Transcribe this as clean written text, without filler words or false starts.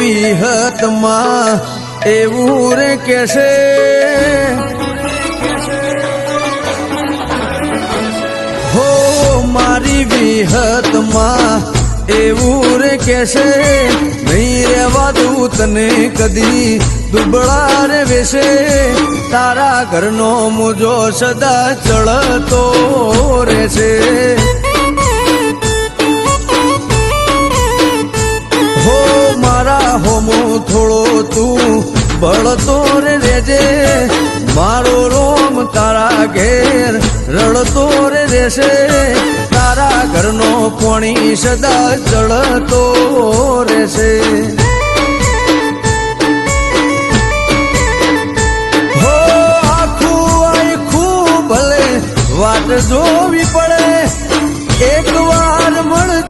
વિહતમાં એવું રે કેશે હો મારી વિહતમાં એવું રે કેશે નહીં રેવા દઉં તને કદી દુબળા રે વેશે તારા ઘરનો મુજો સદા ચળતો રહેશે હો મારા હોમો થોડો તું બળતો રે રેજે મારો રોમ તારા ઘેર રડતો રે રહેશે તારા ઘરનો પાણી સદા ચડતો રહેશે હો આખું ભલે વાટ જોવી પડે એક